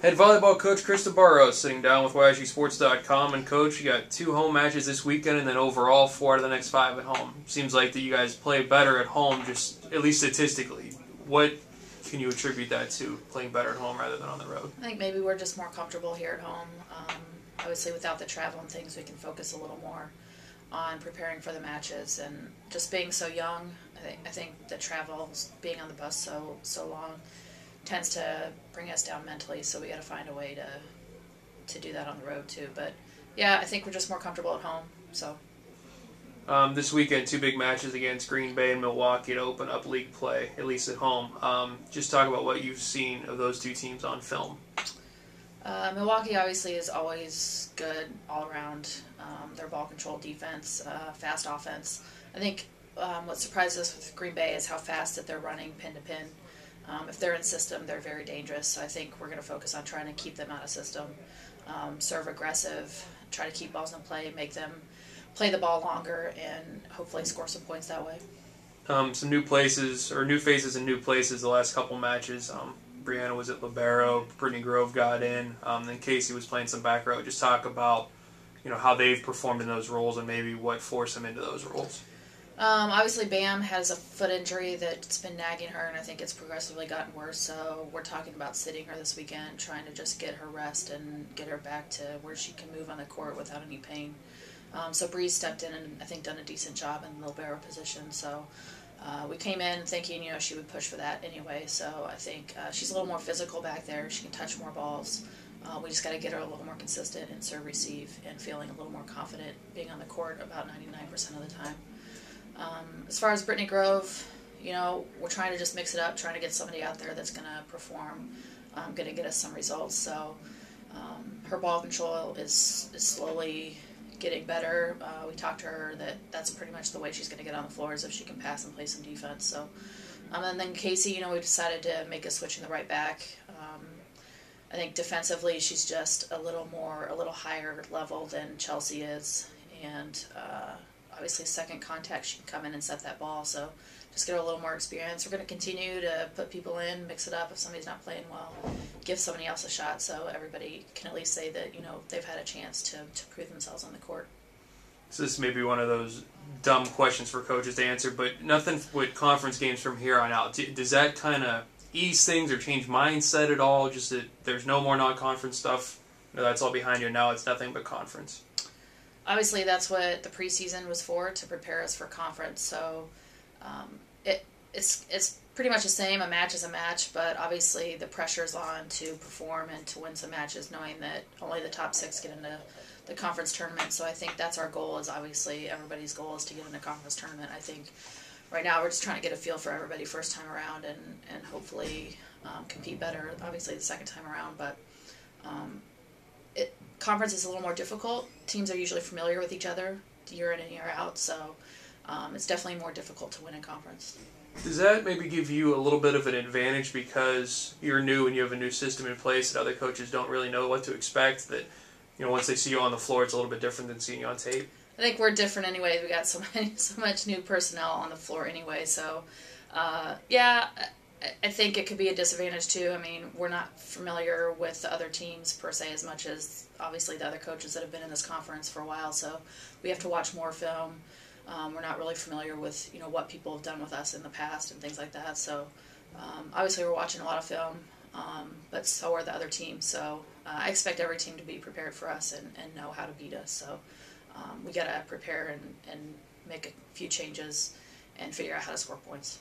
Head volleyball coach Krista Burrows sitting down with YSUsports.com. And coach, you got 2 home matches this weekend, and then overall 4 out of the next 5 at home. Seems like that you guys play better at home, just at least statistically. What can you attribute that to, playing better at home rather than on the road? I think maybe we're just more comfortable here at home. Obviously, without the travel and things, we can focus a little more on preparing for the matches. And just being so young, I think the travel, being on the bus so long, tends to bring us down mentally. So we got to find a way to do that on the road too. But yeah, I think we're just more comfortable at home. So. This weekend, 2 big matches against Green Bay and Milwaukee to open up league play, at least at home. Just talk about what you've seen of those 2 teams on film. Milwaukee obviously is always good all around. Their ball control defense, fast offense. I think what surprised us with Green Bay is how fast that they're running pin to pin. If they're in system, they're very dangerous. So I think we're going to focus on trying to keep them out of system, serve aggressive, try to keep balls in play, make them play the ball longer, and hopefully score some points that way. Some new places, or new faces in new places the last couple matches. Brianna was at libero, Brittany Grove got in, then Casey was playing some back row. Just talk about how they've performed in those roles and maybe what forced them into those roles. Obviously, Bam has a foot injury that's been nagging her, and I think it's progressively gotten worse. So we're talking about sitting her this weekend, trying to just get her rest and get her back to where she can move on the court without any pain. So Bree stepped in and I think done a decent job in the libero position. So we came in thinking she would push for that anyway. So I think she's a little more physical back there. She can touch more balls. We just got to get her a little more consistent in serve receive and feeling a little more confident being on the court about 99% of the time. As far as Brittany Grove, we're trying to just mix it up, trying to get somebody out there that's going to perform, going to get us some results. So her ball control is slowly getting better. We talked to her that's pretty much the way she's going to get on the floor, is if she can pass and play some defense. So, and then Casey, we decided to make a switch in the right back. I think defensively she's just a little higher level than Chelsea is, and obviously second contact she can come in and set that ball. So just get her a little more experience. We're going to continue to put people in, mix it up. If somebody's not playing well, give somebody else a shot so everybody can at least say that they've had a chance to prove themselves on the court. So this may be one of those dumb questions for coaches to answer, but nothing with conference games from here on out. Does that kind of ease things or change mindset at all? Just that there's no more non-conference stuff? That's all behind you now. It's nothing but conference. Obviously, that's what the preseason was for, to prepare us for conference. So it's pretty much the same. A match is a match, but obviously the pressure's on to perform and to win some matches, knowing that only the top 6 get into the conference tournament. So I think that's our goal. Is obviously everybody's goal is to get in the conference tournament. I think right now we're just trying to get a feel for everybody first time around and hopefully compete better, obviously the second time around. But conference is a little more difficult. Teams are usually familiar with each other year in and year out, so it's definitely more difficult to win in conference. Does that maybe give you a little bit of an advantage because you're new and you have a new system in place that other coaches don't really know what to expect, that once they see you on the floor it's a little bit different than seeing you on tape? I think we're different anyway. We got so much new personnel on the floor anyway, so yeah, I think it could be a disadvantage too. I mean, we're not familiar with the other teams per se as much as obviously the other coaches that have been in this conference for a while, so we have to watch more film. We're not really familiar with what people have done with us in the past and things like that. So obviously we're watching a lot of film, but so are the other teams. So I expect every team to be prepared for us and know how to beat us. So we got to prepare and make a few changes and figure out how to score points.